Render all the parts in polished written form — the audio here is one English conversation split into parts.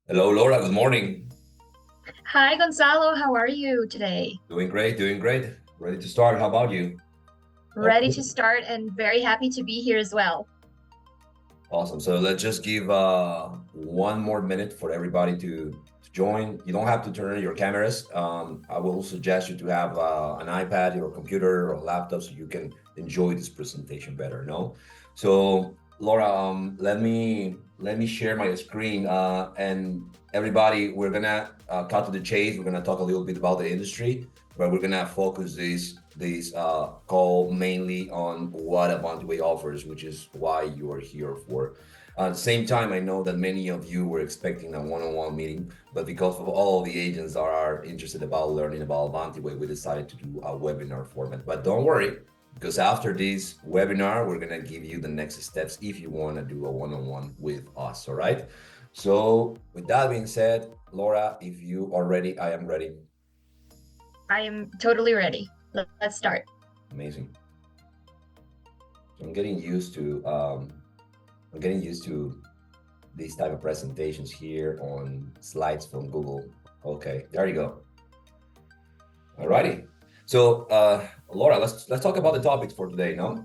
Hello, Laura. Good morning. Hi, Gonzalo. How are you today? Doing great, doing great. Ready to start. How about you? All Ready to good. start and very happy to be here as well. Awesome. So let's just give one more minute for everybody to join. You don't have to turn on your cameras. I will suggest you to have an iPad or computer or laptop so you can enjoy this presentation better. No. So Laura, let me share my screen and everybody. We're gonna cut to the chase. We're gonna talk a little bit about the industry, but we're gonna focus this call mainly on what Avanti offers, which is why you are here for. At the same time, I know that many of you were expecting a one-on-one meeting, but because of all the agents that are interested about learning about Avanti, we decided to do a webinar format. But don't worry, because after this webinar, we're gonna give you the next steps if you want to do a one-on-one with us. All right. So with that being said, Laura, if you are ready, I am ready. I am totally ready. Let's start. Amazing. So I'm getting used to these type of presentations here on slides from Google. Okay, there you go. Alrighty. So Laura, let's talk about the topics for today, no?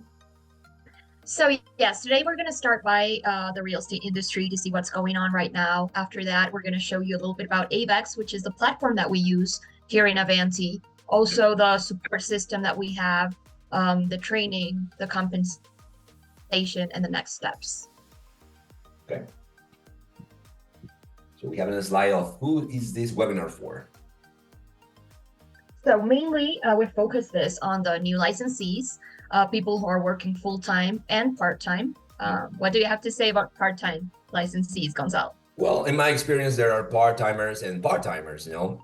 So, yes, today we're going to start by the real estate industry to see what's going on right now. After that, we're going to show you a little bit about AVEX, which is the platform that we use here in Avanti. Also, the support system that we have, the training, the compensation, and the next steps. Okay. So we have a slide of who is this webinar for? So mainly, we focus this on the new licensees, people who are working full-time and part-time. What do you have to say about part-time licensees, Gonzalo? Well, in my experience, there are part-timers and part-timers, you know.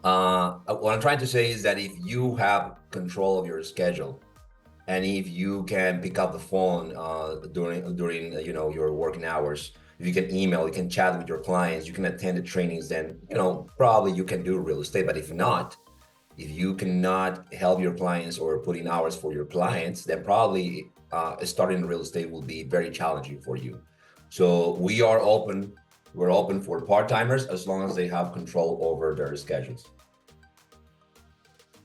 What I'm trying to say is that if you have control of your schedule, and if you can pick up the phone during your working hours, if you can email, you can chat with your clients, you can attend the trainings, then probably you can do real estate. But if not, if you cannot help your clients or put in hours for your clients, then probably starting real estate will be very challenging for you. So we're open for part-timers as long as they have control over their schedules.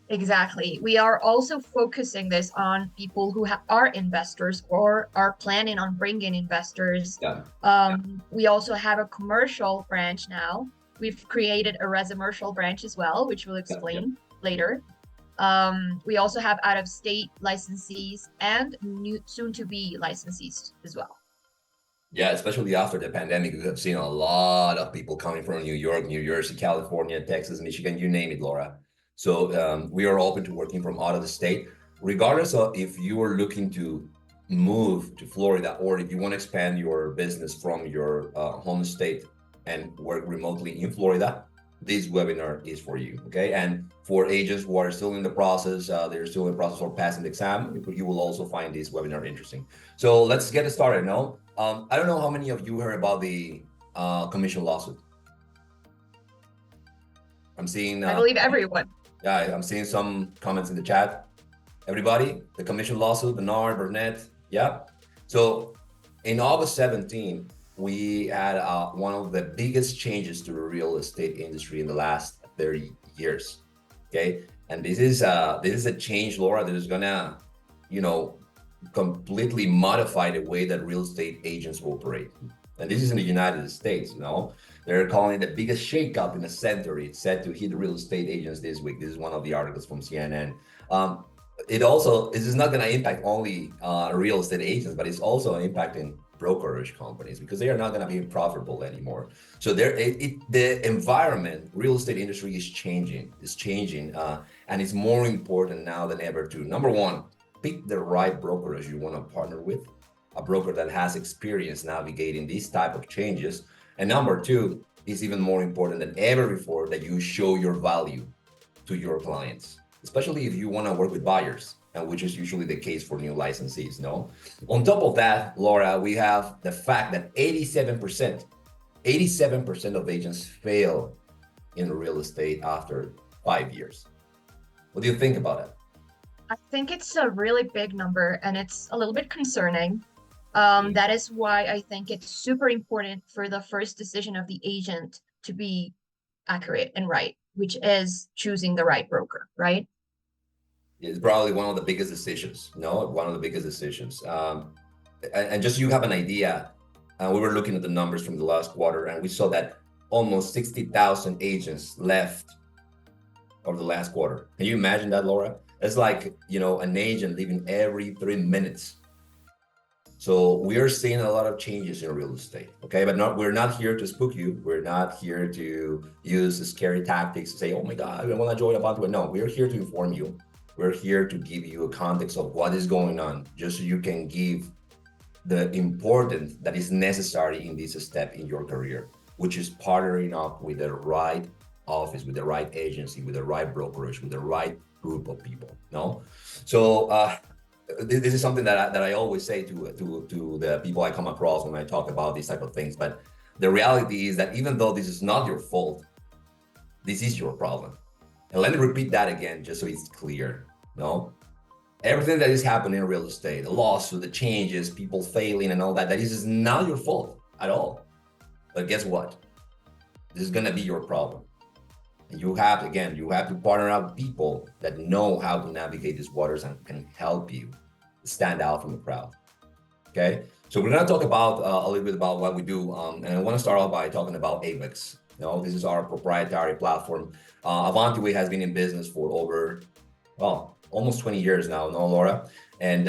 Exactly. We are also focusing this on people who are investors or are planning on bringing investors. Yeah. We also have a commercial branch now. We've created a residential branch as well, which we'll Yeah. Yeah. explain later. We also have out-of-state licensees and new soon-to-be licensees as well. Yeah, especially after the pandemic, we have seen a lot of people coming from New York, New Jersey, California, Texas, Michigan, you name it, Laura. So we are open to working from out of the state, regardless of if you are looking to move to Florida or if you want to expand your business from your home state and work remotely in Florida. This webinar is for you, okay? And for agents who are still in the process, they're still in the process of passing the exam, you will also find this webinar interesting. So let's get it started. No, I don't know how many of you heard about the commission lawsuit. I'm seeing, I believe everyone. yeah, I'm seeing some comments in the chat. Everybody, the commission lawsuit, Bernard, Burnett, yeah. So in August 17, we had one of the biggest changes to the real estate industry in the last 30 years. Okay, and this is a change, Laura, that is gonna, you know, completely modify the way that real estate agents operate. And this is in the United States, you know. They're calling it the biggest shakeup in a century. It's set to hit real estate agents this week. This is one of the articles from CNN. Um, this is not going to impact only real estate agents, but it's also impacting brokerage companies because they are not going to be profitable anymore. So the environment, real estate industry is changing. It's changing, and it's more important now than ever to, number one, pick the right brokerage you want to partner with, a broker that has experience navigating these type of changes. And number two is even more important than ever before that you show your value to your clients, especially if you want to work with buyers, and which is usually the case for new licensees. No, on top of that, Laura, we have the fact that 87% of agents fail in real estate after 5 years. What do you think about it? I think it's a really big number and it's a little bit concerning. That is why I think it's super important for the first decision of the agent to be accurate and right, which is choosing the right broker, right? It's probably one of the biggest decisions, no, one of the biggest decisions. And just so you have an idea, we were looking at the numbers from the last quarter, and we saw that almost 60,000 agents left over the last quarter. Can you imagine that, Laura? It's like, an agent leaving every 3 minutes. So we are seeing a lot of changes in real estate, okay? But we're not here to spook you. We're not here to use scary tactics to say, oh my God, I want to join Avanti. No, we're here to inform you. We're here to give you a context of what is going on, just so you can give the importance that is necessary in this step in your career, which is partnering up with the right office, with the right agency, with the right brokerage, with the right group of people. No, so this is something that I always say to the people I come across when I talk about these type of things. But the reality is that even though this is not your fault, this is your problem. And let me repeat that again, just so it's clear. No, everything that is happening in real estate, the lawsuit, the changes, people failing and all that, that is not your fault at all. But guess what? This is gonna be your problem. And you have to partner up with people that know how to navigate these waters and can help you stand out from the crowd. Okay, so we're gonna talk about a little bit about what we do, and I want to start off by talking about AVEX. This is our proprietary platform. Avanti has been in business for over, well, almost 20 years now, no, Laura? And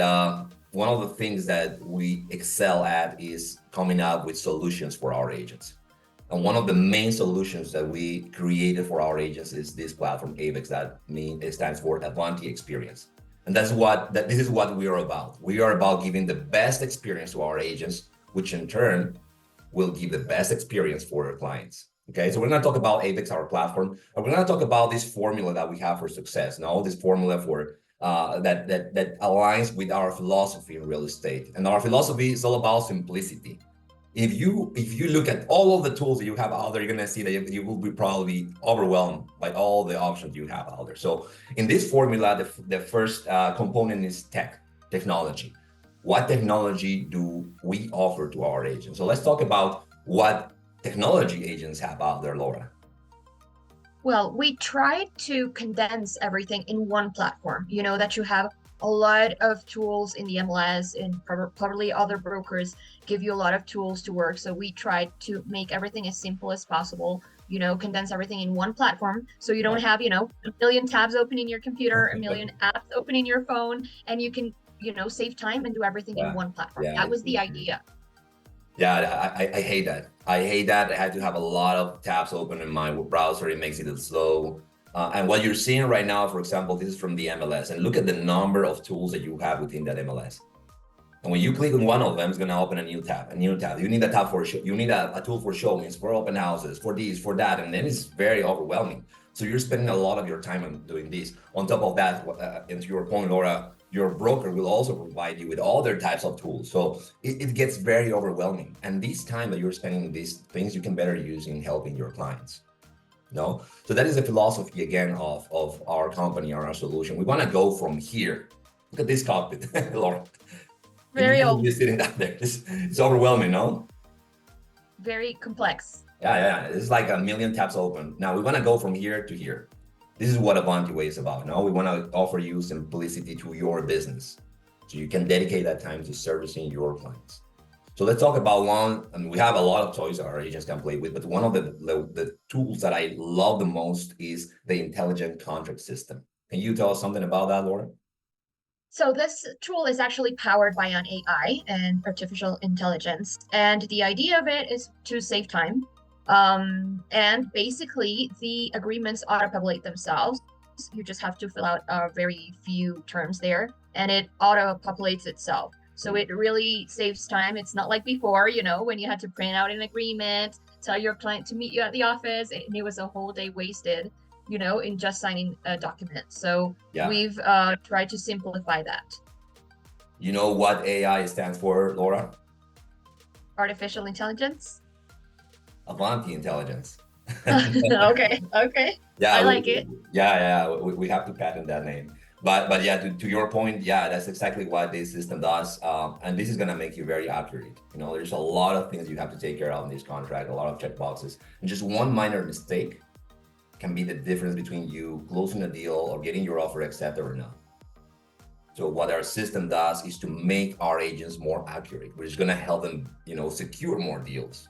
one of the things that we excel at is coming up with solutions for our agents. And one of the main solutions that we created for our agents is this platform, AVEX, it stands for Avanti Experience. And this is what we are about. We are about giving the best experience to our agents, which in turn will give the best experience for our clients. Okay, so we're going to talk about AVEX, our platform, and we're going to talk about this formula that we have for success. Now, this formula for that aligns with our philosophy in real estate, and our philosophy is all about simplicity. If you look at all of the tools that you have out there, you're going to see that you will be probably overwhelmed by all the options you have out there. So in this formula, the first component is technology. What technology do we offer to our agents? So let's talk about what technology agents have out there, Laura. Well, we try to condense everything in one platform. You know that you have a lot of tools in the MLS, and probably other brokers give you a lot of tools to work. So we try to make everything as simple as possible, condense everything in one platform. So you don't have, a million tabs open in your computer, a million apps open in your phone, and you can, save time and do everything in one platform. That was the idea. Yeah, I hate that. I hate that. I had to have a lot of tabs open in my browser. It makes it slow. And what you're seeing right now, for example, this is from the MLS, and look at the number of tools that you have within that MLS. And when you click on one of them, it's going to open a new tab. You need a tab for you need a tool for showings, for open houses, for this, for that, and then it's very overwhelming. So you're spending a lot of your time on doing this. On top of that, and to your point, Laura, your broker will also provide you with all their types of tools. So it gets very overwhelming. And this time that you're spending these things, you can better use in helping your clients. No, so that is the philosophy again of our company, our solution. We want to go from here. Look at this cockpit, Laura. Very old. Just sitting down there. It's overwhelming, no? Very complex. Yeah. It's like a million tabs open. Now we want to go from here to here. This is what Avanti Way is about. No, we want to offer you simplicity to your business, so you can dedicate that time to servicing your clients. So let's talk about one. I mean, we have a lot of toys that our agents can play with, but one of the tools that I love the most is the intelligent contract system. Can you tell us something about that, Laura? So this tool is actually powered by an AI and artificial intelligence. And the idea of it is to save time. And basically the agreements auto-populate themselves. You just have to fill out a very few terms there, and it auto-populates itself. So it really saves time. It's not like before, when you had to print out an agreement, tell your client to meet you at the office, and it was a whole day wasted, in just signing a document. So we've tried to simplify that. You know what AI stands for, Laura? Artificial intelligence? Avanti intelligence. Okay. Yeah, I like it. Yeah. We have to patent that name. But yeah, to your point, yeah, that's exactly what this system does, and this is gonna make you very accurate. There's a lot of things you have to take care of in this contract, a lot of checkboxes, and just one minor mistake can be the difference between you closing a deal or getting your offer accepted or not. So what our system does is to make our agents more accurate, which is gonna help them, secure more deals.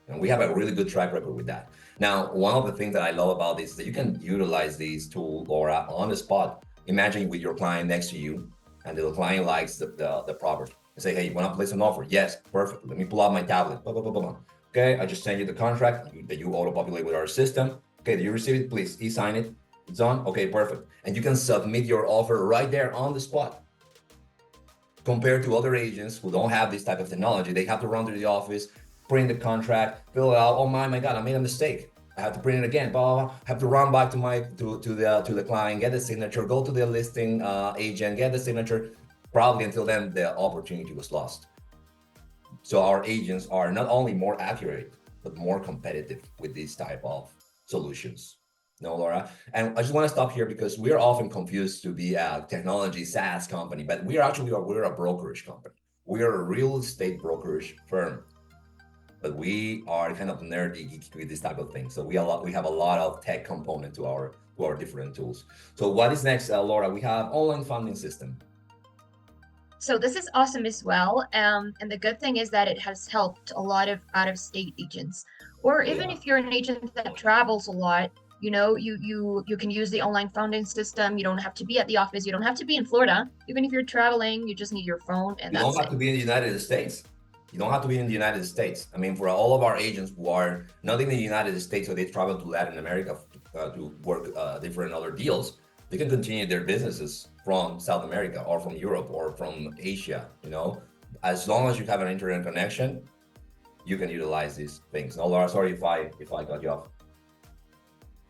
And we have a really good track record with that. Now, one of the things that I love about this is that you can utilize these tools, Laura, on the spot. Imagine with your client next to you, and the client likes the property. And say, hey, you want to place an offer? Yes, perfect. Let me pull out my tablet. Blah, blah, blah, blah. Okay, I just send you the contract that you auto-populate with our system. Okay, do you receive it? Please e-sign it. It's on. Okay, perfect. And you can submit your offer right there on the spot. Compared to other agents who don't have this type of technology, they have to run to the office, print the contract, fill it out. Oh my God, I made a mistake. I have to print it again. Blah, blah, blah. Have to run back to the client, get the signature, go to the listing agent, get the signature. Probably until then, the opportunity was lost. So our agents are not only more accurate, but more competitive with these type of solutions. No, Laura. And I just want to stop here because we are often confused to be a technology SaaS company, but we're a brokerage company. We are a real estate brokerage firm, but we are kind of nerdy geeky with this type of thing. So we have a lot of tech component to our different tools. So what is next, Laura? We have online funding system. So this is awesome as well. And the good thing is that it has helped a lot of out-of-state agents, or even Yeah. if you're an agent that travels a lot, you can use the online funding system. You don't have to be at the office. You don't have to be in Florida. Even if you're traveling, you just need your phone and You don't that's have it. to be in the United States. You don't have to be in the United States. I mean, for all of our agents who are not in the United States, or they travel to Latin America to work different other deals, they can continue their businesses from South America or from Europe or from Asia. As long as you have an internet connection, you can utilize these things. No, Laura, sorry if I got you off.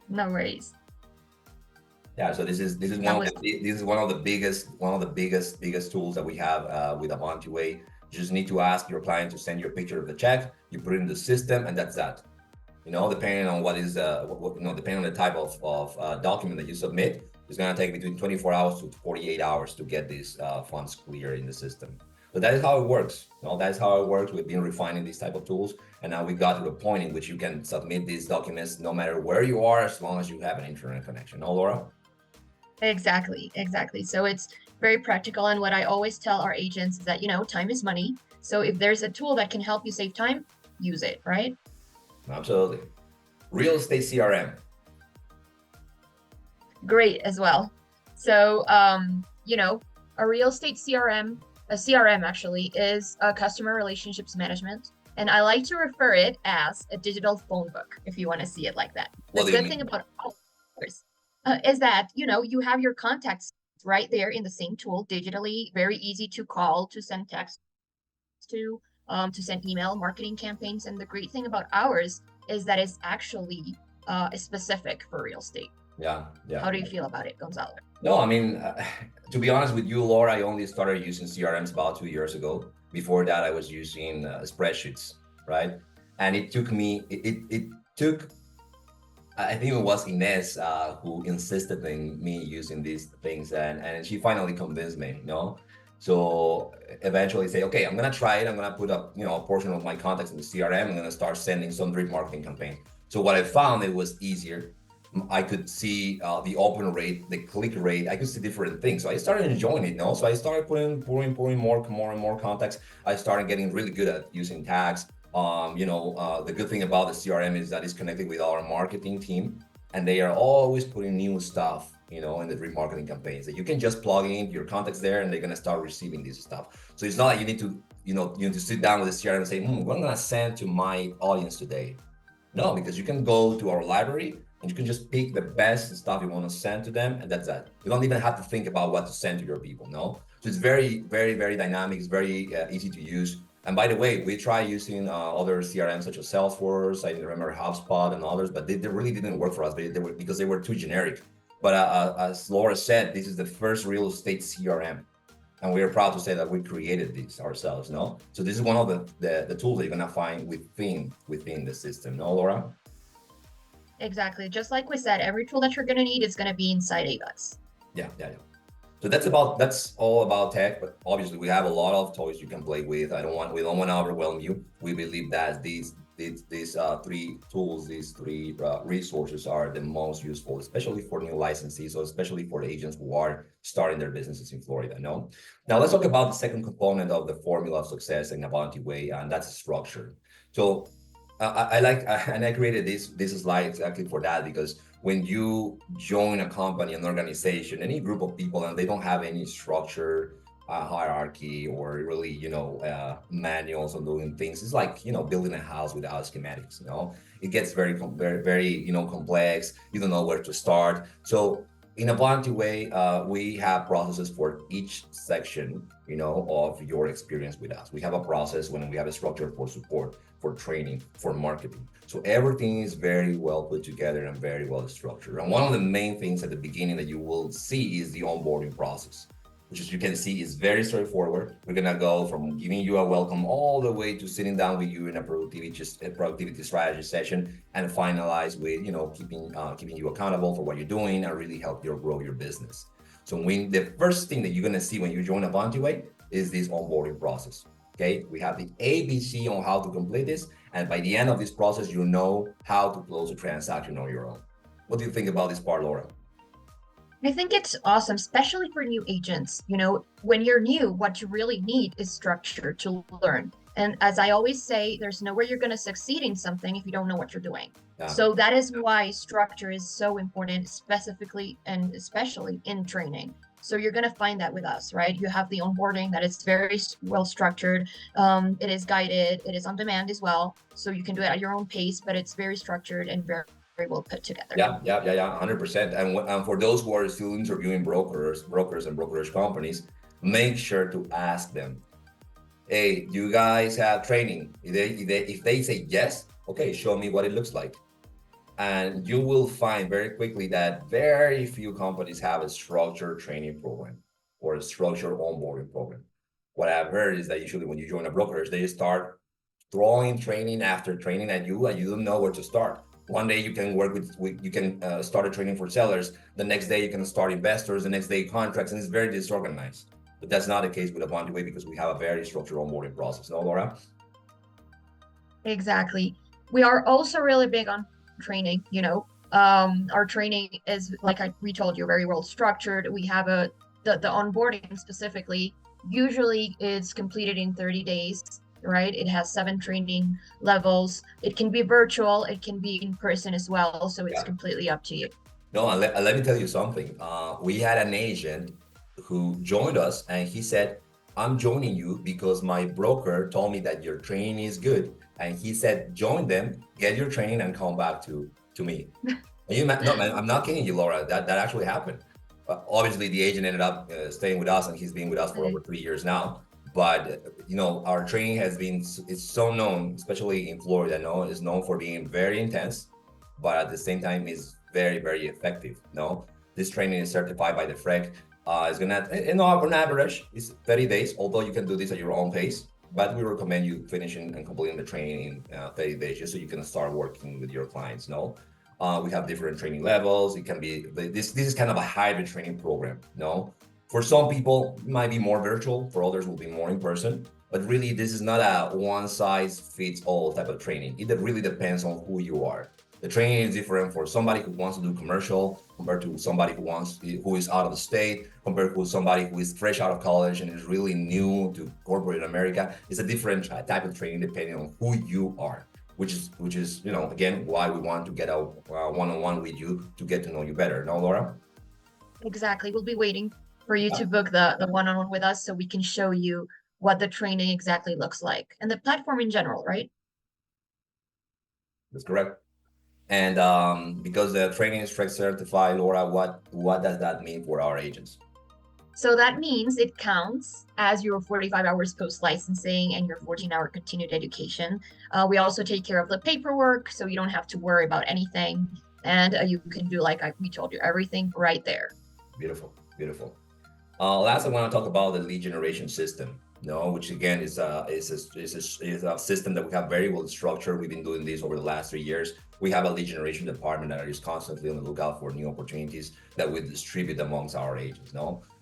No worries. Yeah, so this is That one of was the biggest tools that we have with Avanti Way. You just need to ask your client to send you a picture of the check. You put it in the system, and that's that. Depending on depending on the type of document that you submit, it's gonna take between 24 hours to 48 hours to get these funds clear in the system. But that is how it works. That is how it works. We've been refining these type of tools, and now we got to the point in which you can submit these documents no matter where you are, as long as you have an internet connection. No, Laura? exactly. So it's very practical. And what I always tell our agents is that, time is money. So if there's a tool that can help you save time, use it, right? Absolutely. Real estate CRM. Great as well. So, a real estate CRM, a CRM actually is a customer relationships management. And I like to refer it as a digital phone book, if you want to see it like that. The What do you good thing mean? about ours is that, you have your contacts right there in the same tool digitally, very easy to call, to send text to send email marketing campaigns. And the great thing about ours is that it's actually specific for real estate. Yeah, yeah. How do you feel about it, Gonzalo? No, I mean, to be honest with you, Laura, I only started using CRMs about 2 years ago. Before that, I was using spreadsheets, right? And it took me, it took, I think it was Ines who insisted in me using these things, and she finally convinced me. So eventually say, okay, I'm gonna try it. I'm gonna put up, a portion of my contacts in the CRM. I'm gonna start sending some drip marketing campaigns. So what I found, it was easier. I could see the open rate, the click rate. I could see different things. So I started enjoying it. So I started pouring more and more contacts. I started getting really good at using tags. The good thing about the CRM is that it's connected with our marketing team, and they are always putting new stuff, in the remarketing campaigns that you can just plug in your contacts there, and they're gonna start receiving this stuff. So it's not like you need to, you need to sit down with the CRM and say, what am I gonna send to my audience today? No, because you can go to our library and you can just pick the best stuff you want to send to them, and that's that. You don't even have to think about what to send to your people. No, so it's very, very, very dynamic. It's very easy to use. And by the way, we try using other CRMs such as Salesforce. I remember HubSpot and others, but they really didn't work for us. Because they were too generic. But as Laura said, this is the first real estate CRM, and we are proud to say that we created this ourselves. No, so this is one of the tools that you're gonna find within the system. No, Laura? Exactly. Just like we said, every tool that you're going to need is going to be inside AVEX. Yeah, yeah, yeah. So that's all about tech, but obviously we have a lot of toys you can play with. We don't want to overwhelm you. We believe that these three tools, these three resources are the most useful, especially for new licensees, or especially for the agents who are starting their businesses in Florida. No, now let's talk about the second component of the formula of success in Avanti way, and that's structure. So I like and I created this slide exactly for that, because when you join a company, an organization, any group of people, and they don't have any structure, hierarchy, or really, manuals on doing things, it's like, building a house without schematics. It gets very, very, complex. You don't know where to start. So in a Avanti way, we have processes for each section, of your experience with us. We have a process when we have a structure for support, for training, for marketing. So everything is very well put together and very well structured. And one of the main things at the beginning that you will see is the onboarding process, which, as you can see, is very straightforward. We're gonna go from giving you a welcome all the way to sitting down with you in a productivity strategy session, and finalize with keeping you accountable for what you're doing and really help you grow your business. So when the first thing that you're gonna see when you join Avanti Way is this onboarding process. Okay, we have the ABC on how to complete this, and by the end of this process, you know how to close a transaction on your own. What do you think about this part, Laura? I think it's awesome, especially for new agents. When you're new, what you really need is structure to learn. And as I always say, there's nowhere you're going to succeed in something if you don't know what you're doing. Yeah. So that is why structure is so important, specifically and especially in training. So you're going to find that with us, right? You have the onboarding that is very well structured. It is guided. It is on demand as well. So you can do it at your own pace, but it's very structured and very well put together. Yeah, 100%. And for those who are still interviewing brokers and brokerage companies, make sure to ask them, hey, do you guys have training? If they say yes, okay, show me what it looks like. And you will find very quickly that very few companies have a structured training program or a structured onboarding program. What I've heard is that usually when you join a brokerage, they start throwing training after training at you, and you don't know where to start. One day you can work with you can start a training for sellers. The next day you can start investors. The next day contracts, and it's very disorganized. But that's not the case with Avanti Way, because we have a very structured onboarding process. No, Laura? Exactly. We are also really big on training. Our training is, like we told you, very well structured. We have the onboarding specifically usually is completed in 30 days, right? It has 7 training levels. It can be virtual, it can be in person as well. So it's completely up to you. No, let me tell you something. We had an agent who joined us, and he said, I'm joining you because my broker told me that your training is good. And he said, join them, get your training, and come back to me. No, man, I'm not kidding you, Laura. That actually happened. Obviously, the agent ended up staying with us, and he's been with us for over 3 years now. But our training it's so known, especially in Florida. Is known for being very intense, but at the same time is very, very effective. This training is certified by the FREC. It's gonna, on average, it's 30 days. Although you can do this at your own pace, but we recommend you finishing and completing the training in 30 days, just so you can start working with your clients. We have different training levels. It can be this is kind of a hybrid training program. For some people it might be more virtual, for others will be more in person. But really, this is not a one size fits all type of training. It really depends on who you are. The training is different for somebody who wants to do commercial compared to somebody who is out of the state, compared to somebody who is fresh out of college and is really new to corporate America. It's a different type of training depending on who you are, which is again why we want to get a one-on-one with you to get to know you better. No, Laura? Exactly. We'll be waiting for you to book the one-on-one with us so we can show you what the training exactly looks like and the platform in general, right? That's correct. And because the training is Trek certified, Laura, what does that mean for our agents? So that means it counts as your 45 hours post licensing and your 14-hour continued education. We also take care of the paperwork, so you don't have to worry about anything, and you can do, like we told you, everything right there. Beautiful, beautiful. Last, I want to talk about the lead generation system. Which again is a system that we have very well structured. We've been doing this over the last 3 years. We have a lead generation department that is constantly on the lookout for new opportunities that we distribute amongst our agents.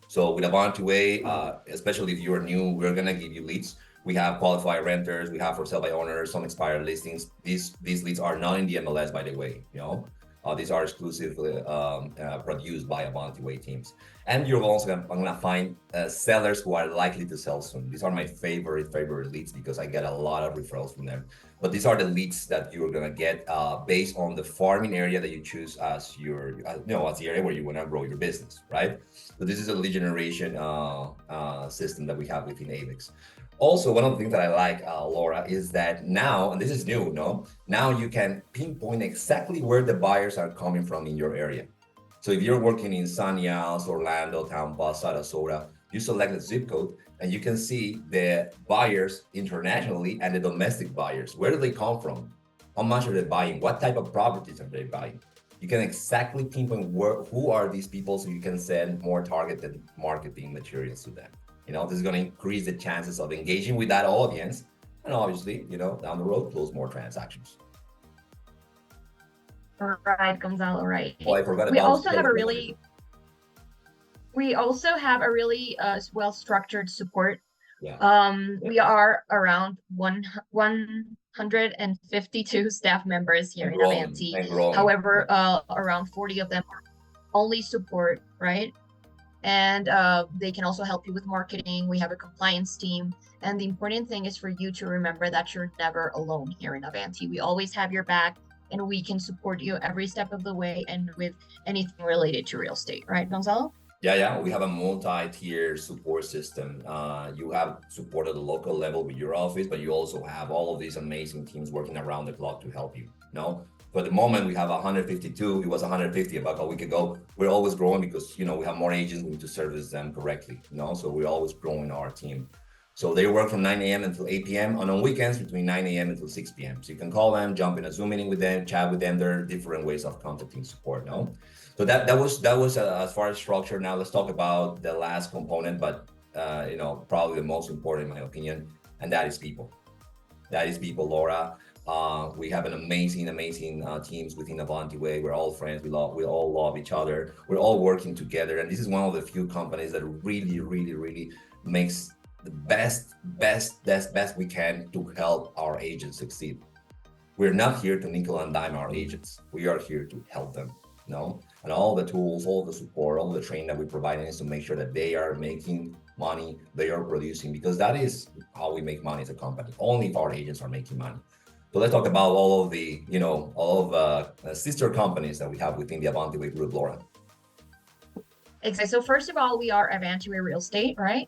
So with Avanti Way, especially if you're new, we're gonna give you leads. We have qualified renters, we have for sale by owners, some expired listings. These leads are not in the MLS, by the way. These are exclusively produced by Avanti Way teams. And you're also gonna find sellers who are likely to sell soon. These are my favorite leads because I get a lot of referrals from them. But these are the leads that you're gonna get based on the farming area that you choose as as the area where you wanna grow your business, right? So this is a lead generation system that we have within Avex. Also, one of the things that I like, Laura, is that now, and this is new, no? Now you can pinpoint exactly where the buyers are coming from in your area. So if you're working in Sunny Isles, Orlando, Tampa, Sarasota, you select the zip code and you can see the buyers internationally and the domestic buyers. Where do they come from? How much are they buying? What type of properties are they buying? You can exactly pinpoint who are these people so you can send more targeted marketing materials to them. This is going to increase the chances of engaging with that audience and obviously, down the road, close more transactions. Right, Gonzalo, right. Oh, I forgot We about also have a really well-structured support. Yeah. We are around 152 staff members here in Avanti. However, around 40 of them are only support, right? And they can also help you with marketing. We have a compliance team. And the important thing is for you to remember that you're never alone here in Avanti. We always have your back and we can support you every step of the way and with anything related to real estate, right, Gonzalo? Yeah. We have a multi-tier support system. You have support at the local level with your office, but you also have all of these amazing teams working around the clock to help you. For the moment, we have 152. It was 150 about a week ago. We're always growing because we have more agents. We need to service them correctly. So we're always growing our team. So they work from 9 a.m. until 8 p.m. and on weekends between 9 a.m. until 6 p.m. So you can call them, jump in a Zoom meeting with them, chat with them. There are different ways of contacting support. So that was as far as structure. Now let's talk about the last component, but probably the most important in my opinion, and that is people. Laura. We have an amazing teams within Avanti Way. We're all friends. We all love each other. We're all working together, and this is one of the few companies that really makes the best we can to help our agents succeed. We're not here to nickel and dime our agents. We are here to help them. And all the tools, all the support, all the training that we provide is to make sure that they are making money, they are producing, because that is how we make money as a company. Only if our agents are making money. So let's talk about all of the, sister companies that we have within the Avanti Way group, Laura. Exactly. So first of all, we are Avanti Way Real Estate, right?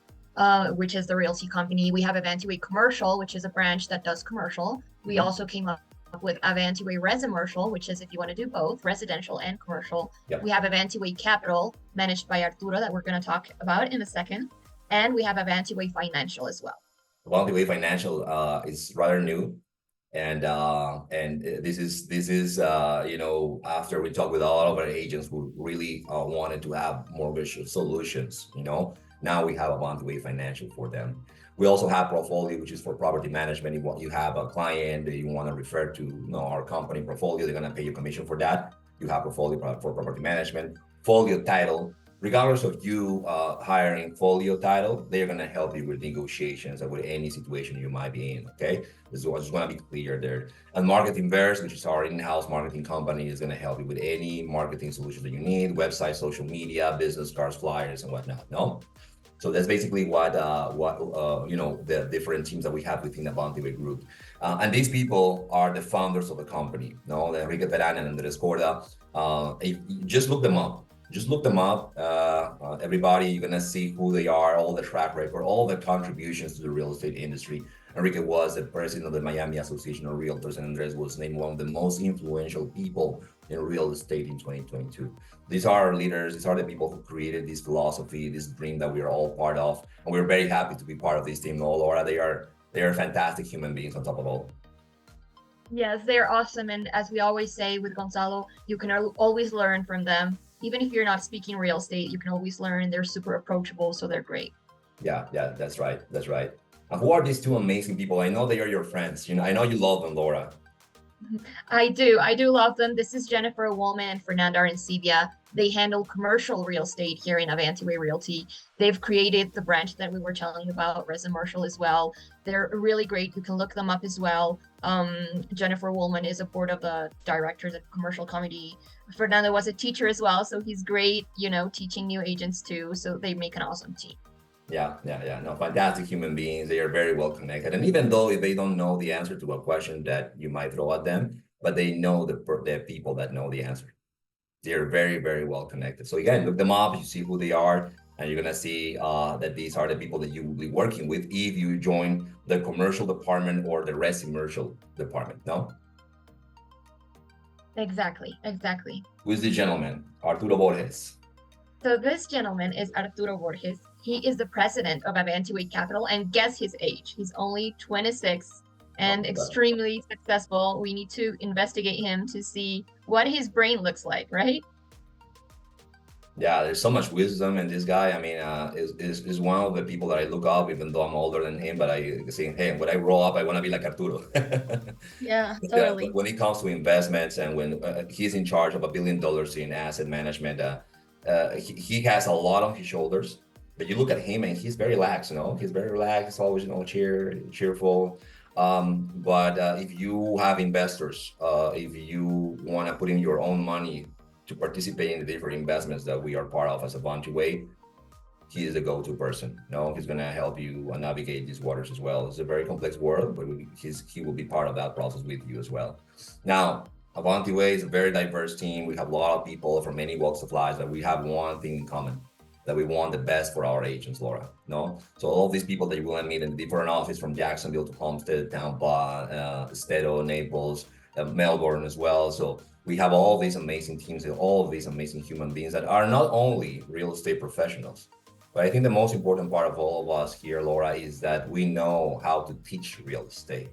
Which is the realty company. We have Avanti Way Commercial, which is a branch that does commercial. We also came up with Avanti Way Residential, which is if you want to do both residential and commercial. Yep. We have Avanti Way Capital, managed by Arturo, that we're going to talk about in a second. And we have Avanti Way Financial as well. Avanti Way Financial is rather new. And this is after we talked with a lot of our agents who really wanted to have mortgage solutions. Now we have Avanti Way Financial for them. We also have Portfolio, which is for property management. If you have a client that you want to refer to our company Portfolio, they're going to pay you commission for that. You have Portfolio for property management. Folio Title, regardless of you hiring Folio Title, they're going to help you with negotiations or with any situation you might be in, okay? This is just going to be clear there. And Marketingverse, which is our in-house marketing company, is going to help you with any marketing solutions that you need, website, social media, business cards, flyers, and whatnot, So that's basically what the different teams that we have within the Avanti Way group. And these people are the founders of the company, Enrique Peran and Andres Corda. Just look them up. Everybody, you're gonna see who they are, all the track record, all the contributions to the real estate industry. Enrique was the president of the Miami Association of Realtors, and Andres was named one of the most influential people in real estate in 2022. These are our leaders. These are the people who created this philosophy, this dream that we are all part of, and we're very happy to be part of this team. Laura, they are fantastic human beings on top of all. Yes, they're awesome, and as we always say with Gonzalo, you can always learn from them. Even if you're not speaking real estate, you can always learn. They're super approachable, so they're great. Yeah, that's right. Who are these two amazing people? I know they are your friends. I know you love them, Laura. I do love them. This is Jennifer Woolman and Fernanda Arencibia. They handle commercial real estate here in Avanti Way Realty. They've created the branch that we were telling you about, Residential as well. They're really great. You can look them up as well. Jennifer Woolman is a board of the directors at Commercial Committee. Fernando was a teacher as well, so he's great, teaching new agents too. So they make an awesome team. Yeah. No, fantastic human beings. They are very well connected. And even though they don't know the answer to a question that you might throw at them, but they know the people that know the answer. They're very, very well connected. So again, look them up, you see who they are, and you're gonna see that these are the people that you will be working with if you join the commercial department or the residential department, no? Exactly. Who is the gentleman? Arturo Borges. So this gentleman is Arturo Borges. He is the president of Avanti Way Capital, and guess his age. He's only 26 and extremely successful. We need to investigate him to see what his brain looks like, right? Yeah, there's so much wisdom in this guy. I mean, is one of the people that I look up, even though I'm older than him. But I say, hey, when I grow up, I want to be like Arturo. Yeah, totally. When it comes to investments and when he's in charge of $1 billion in asset management, he has a lot on his shoulders. But you look at him and he's very relaxed. He's very relaxed. He's always cheerful. But if you have investors, if you want to put in your own money to participate in the different investments that we are part of as Avanti Way, he is the go-to person. He's going to help you navigate these waters as well. It's a very complex world, but he will be part of that process with you as well. Now, Avanti Way is a very diverse team. We have a lot of people from many walks of life, that we have one thing in common, that we want the best for our agents, Laura. So all of these people that you will meet in different offices, from Jacksonville to Homestead, Tampa, Estero, Naples, Melbourne as well. So we have all these amazing teams and all of these amazing human beings that are not only real estate professionals, but I think the most important part of all of us here, Laura, is that we know how to teach real estate.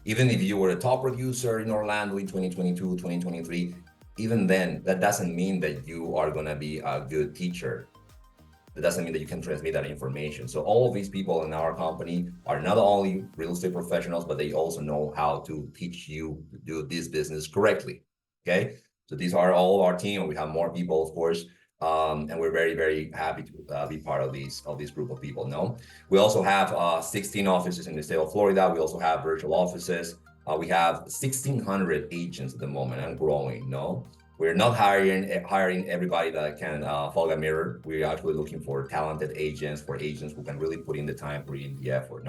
Even if you were a top producer in Orlando in 2022, 2023, even then, that doesn't mean that you are going to be a good teacher. That doesn't mean that you can transmit that information. So all of these people in our company are not only real estate professionals, but they also know how to teach you to do this business correctly. Okay. So these are all of our team. We have more people, of course. And we're very, very happy to be part of this group of people. We also have 16 offices in the state of Florida. We also have virtual offices. We have 1,600 agents at the moment and growing. We're not hiring everybody that can follow a mirror. We're actually looking for talented agents, for agents who can really put in the time, put in the effort.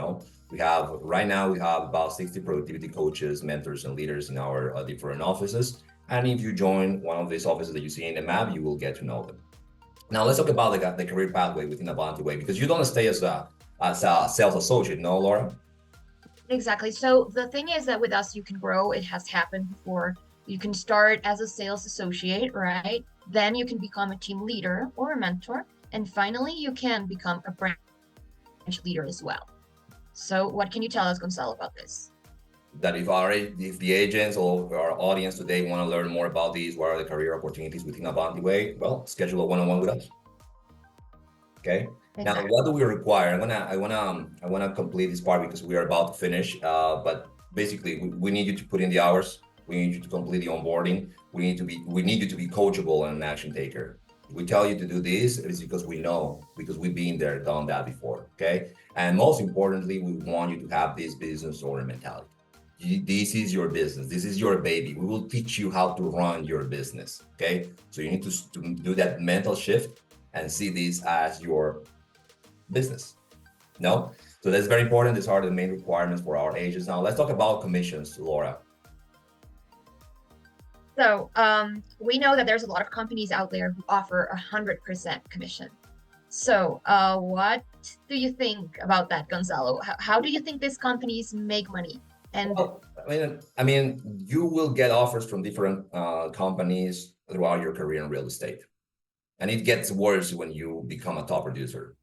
Right now we have about 60 productivity coaches, mentors, and leaders in our different offices. And if you join one of these offices that you see in the map, you will get to know them. Now let's talk about the career pathway within Avanti Way, because you don't stay as a sales associate, no, Laura? Exactly. So the thing is that with us, you can grow. It has happened before. You can start as a sales associate, right? Then you can become a team leader or a mentor. And finally, you can become a branch leader as well. So what can you tell us, Gonzalo, about this? That if the agents or our audience today want to learn more about these, what are the career opportunities within Avanti Way, well, schedule a one-on-one with us. Okay. Exactly. Now, what do we require? I wanna complete this part because we are about to finish. But basically, we need you to put in the hours. We need you to complete the onboarding. We need you to be coachable and an action taker. We tell you to do this is because we know, because we've been there, done that before. Okay. And most importantly, we want you to have this business owner mentality. This is your business. This is your baby. We will teach you how to run your business. Okay. So you need to do that mental shift and see this as your business. So that's very important. These are the main requirements for our agents. Now let's talk about commissions, Laura. So we know that there's a lot of companies out there who offer 100% commission. So what do you think about that, Gonzalo? How do you think these companies make money? And well, I mean, you will get offers from different companies throughout your career in real estate. And it gets worse when you become a top producer,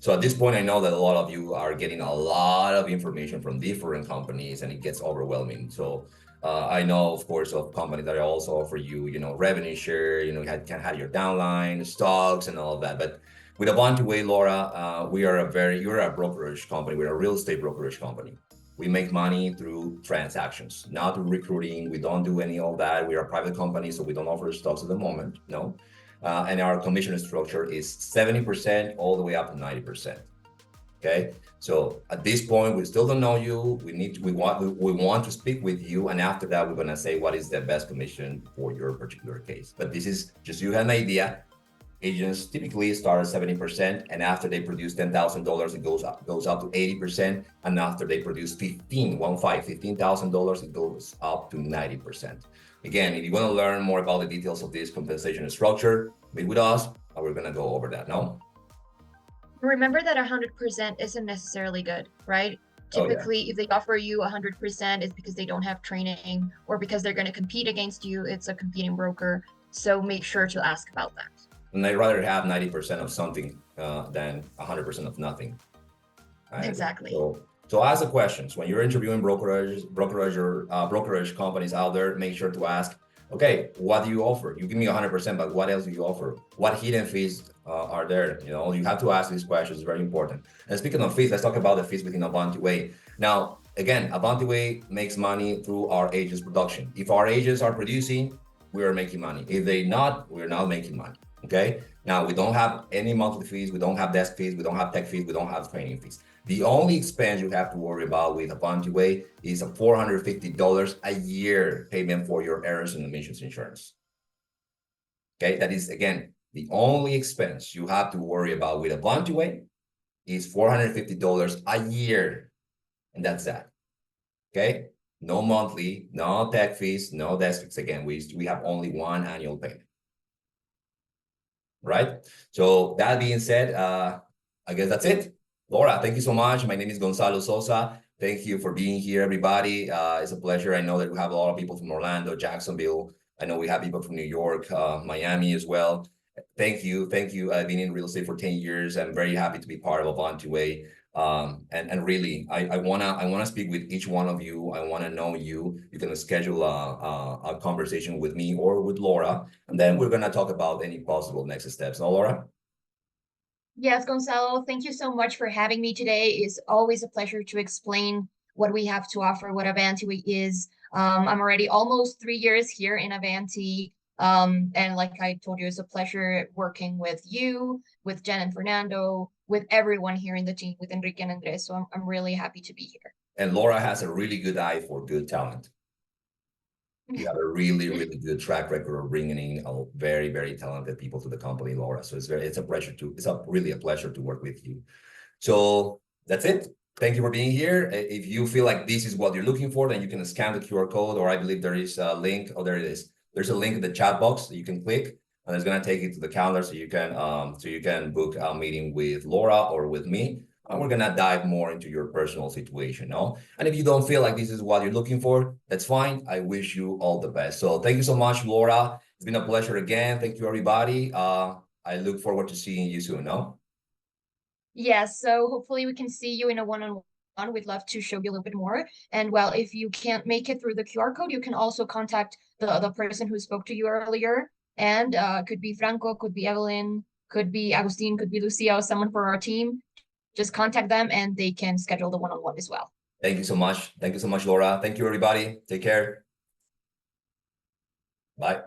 So at this point, I know that a lot of you are getting a lot of information from different companies and it gets overwhelming. So I know, of course, of companies that also offer you, revenue share, you can have your downline, stocks and all of that. But with Avanti Way, Laura, you're a brokerage company. We're a real estate brokerage company. we make money through transactions, not through recruiting. We don't do any of that. We are a private company, so we don't offer stocks at the moment. No. And our commission structure is 70% all the way up to 90%. Okay. So at this point, we still don't know you. We want to speak with you. And after that, we're going to say what is the best commission for your particular case. But this is just so you have an idea. Agents typically start at 70%, and after they produce $10,000, it goes up to 80%, and after they produce $15,000, it goes up to 90%. Again, if you want to learn more about the details of this compensation structure, meet with us, and we're gonna go over that. No. Remember that 100% isn't necessarily good, right? Oh, yeah. Typically, if they offer you 100%, it's because they don't have training or because they're going to compete against you. It's a competing broker. So make sure to ask about that. And I'd rather have 90% of something than 100% of nothing. Right? Exactly. So ask the questions. When you're interviewing brokerage companies out there, make sure to ask, okay, what do you offer? You give me 100%, but what else do you offer? What hidden fees are there? You know, you have to ask these questions. It's very important. And speaking of fees, let's talk about the fees within Avanti Way. Now, again, Avanti Way makes money through our agents' production. If our agents are producing, we are making money. If they're not, we're not making money. Okay. Now, we don't have any monthly fees. We don't have desk fees. We don't have tech fees. We don't have training fees. The only expense you have to worry about with Avanti Way is a $450 a year payment for your errors and omissions insurance. Okay, that is, again, the only expense you have to worry about with Avanti Way is $450 a year, and that's that. Okay, no monthly, no tech fees, no desk fees. Again, we have only one annual payment. Right? So that being said, I guess that's it. Laura, thank you so much. My name is Gonzalo Sosa. Thank you for being here, everybody. It's a pleasure. I know that we have a lot of people from Orlando, Jacksonville. I know we have people from New York, Miami as well. Thank you. Thank you. I've been in real estate for 10 years. I'm very happy to be part of Avanti Way. And really, I wanna speak with each one of you. I wanna know you. You can schedule a conversation with me or with Laura, and then we're gonna talk about any possible next steps. No, Laura? Yes, Gonzalo, thank you so much for having me today. It's always a pleasure to explain what we have to offer, what Avanti is. I'm already almost 3 years here in Avanti. And like I told you, it's a pleasure working with you, with Jen and Fernando, with everyone here in the team, with Enrique and Andres. So I'm really happy to be here. And Laura has a really good eye for good talent. You have a really, really good track record of bringing in a very, very talented people to the company, Laura. So it's really a pleasure to work with you. So that's it. Thank you for being here. If you feel like this is what you're looking for, then you can scan the QR code, or I believe there is a link. Oh, there it is. There's a link in the chat box that you can click, and it's gonna take you to the calendar so you can book a meeting with Laura or with me. And we're gonna dive more into your personal situation, no? And if you don't feel like this is what you're looking for, that's fine. I wish you all the best. So thank you so much, Laura. It's been a pleasure again. Thank you, everybody. I look forward to seeing you soon, no? Yes, so hopefully we can see you in a one-on-one. We'd love to show you a little bit more. And well, if you can't make it through the QR code, you can also contact the person who spoke to you earlier. And could be Franco, could be Evelyn, could be Agustin, could be Lucia, or someone for our team. Just contact them and they can schedule the one-on-one as well. Thank you so much. Thank you so much, Laura. Thank you, everybody. Take care. Bye.